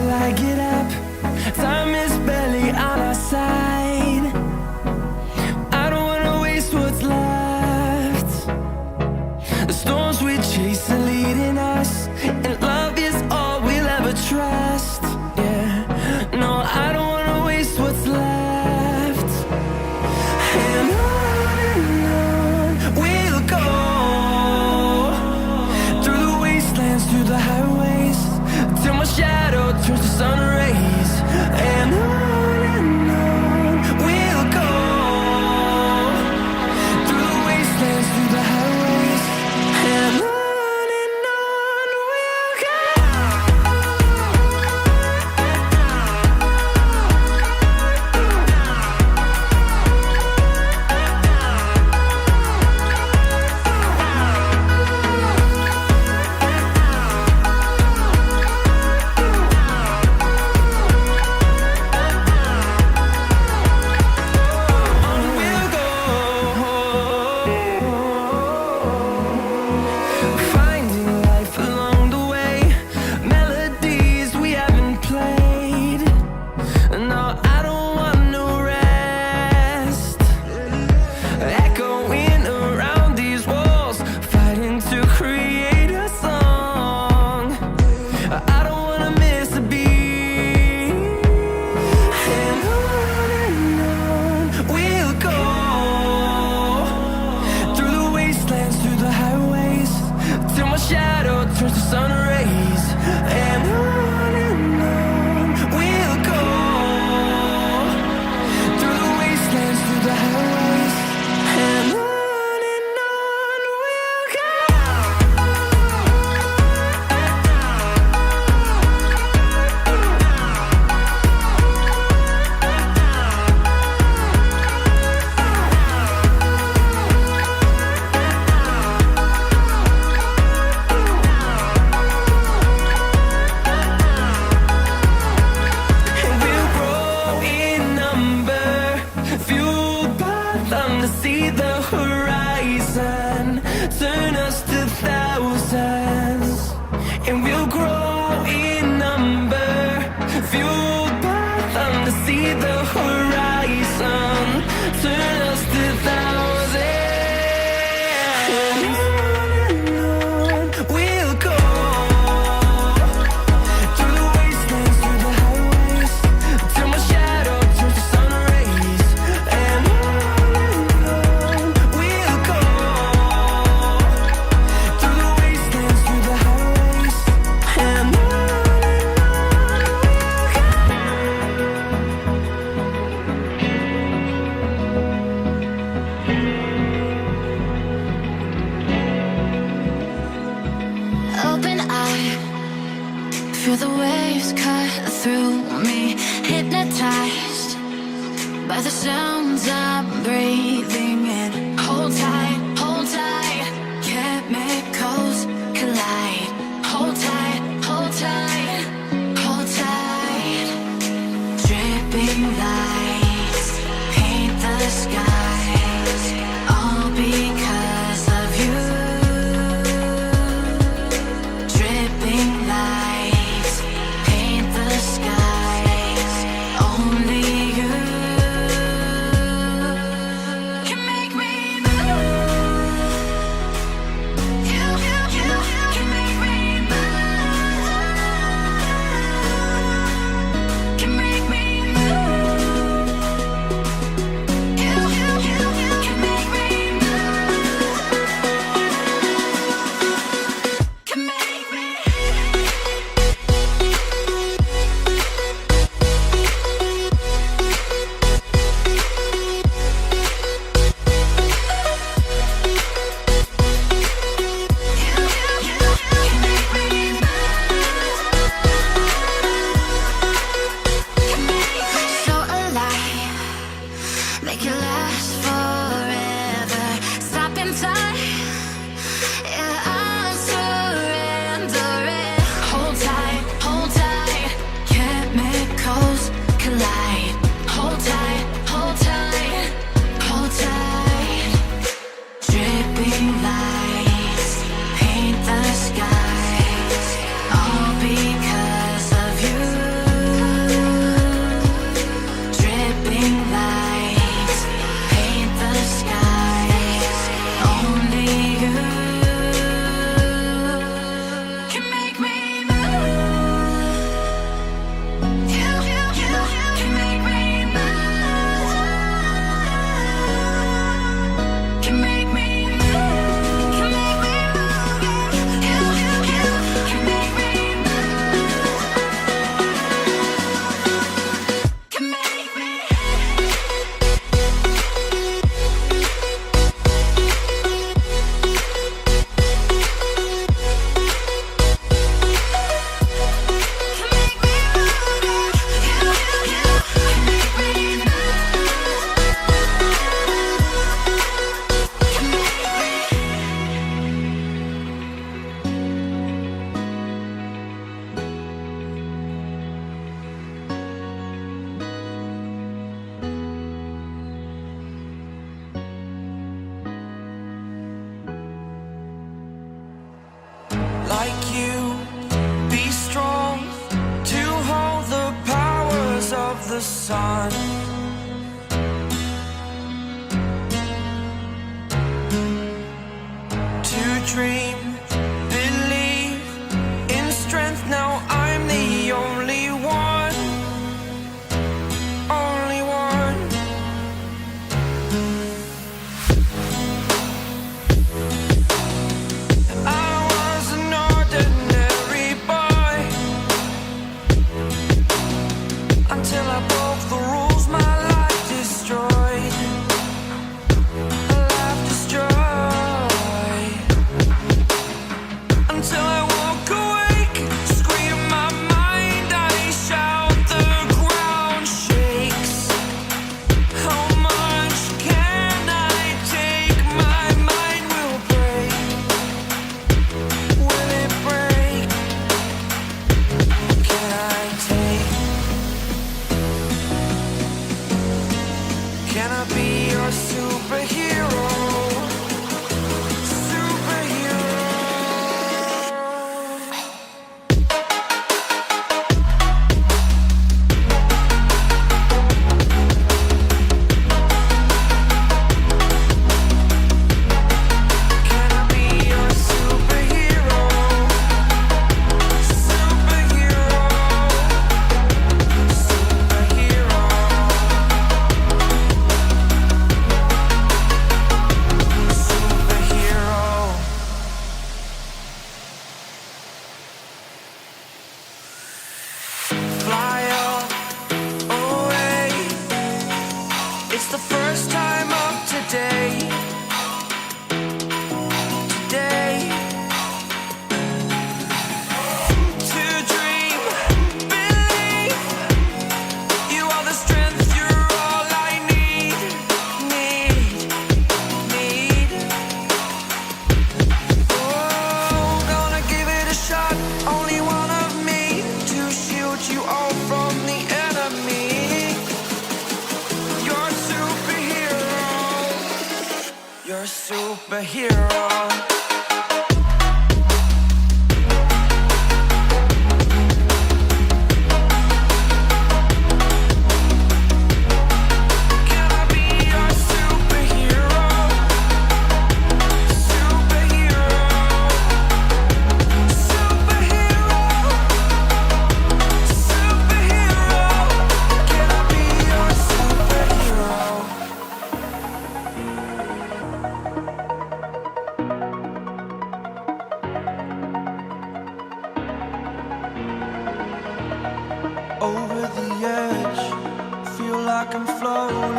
till I get up. Time is barely on our side. I don't wanna waste what's left. The storms we chase are leading us, and love is all we'll ever trust. Yeah, no, I don't wanna waste what's left. And on we'll go, through the wastelands, through the highways, till my shadow turns to sun rays. And on we'll go, through the wastelands, through the highways, and on we'll go. Finding life along the way, melodies we haven't played. No, I don't want no rest. Echoing around these walls, fighting to create a song. I don't wanna miss a beat. And on we'll go, through the wastelands, through the highways, till my shadow turns to sun rays. And on we'll go, through the wastelands, through the highways, and on we'll go. And we'll grow in number, fueled by them to see the horizon, turn us to thousands. And we'll grow in number, fueled by them to see the horizon, turn us to thousands. And on we'll go, through the wastelands, through the highways, till my shadow turns to sun rays. And on we'll go, through the wastelands, through the highways, and on we'll go. Open eye, feel the waves cut through me, hypnotized by the sounds I'm breathing in. Hold tight, chemicals collide. Hold tight, hold tight, hold tight. Dripping lights paint the skies, all because of you. Dripping lights paint the skies, only you can make me move. You can make me move. Can make me move. the sun. To dream, believe in strength. Now I'm the only one, only one. I was an ordinary boy until I broke the rules. My life destroyed, a life destroyed. Until I woke awake, scream my mind, I shout, the ground shakes. How much can I take? My mind will break. Will it break? Can I take? Can I be your superhero? Superhero. Can I be your superhero? Superhero. Superhero. Superhero. Fly away. It's the first time of today. Today. To dream, believe. You are the strength, you're all I need. Need. Oh, gonna give it a shot. Only one of me to shield you all from the enemy. You're a superhero. You're a superhero. Can I be your superhero? Superhero. Superhero. Superhero. Can I be your superhero? Over the edge, feel like I'm floating.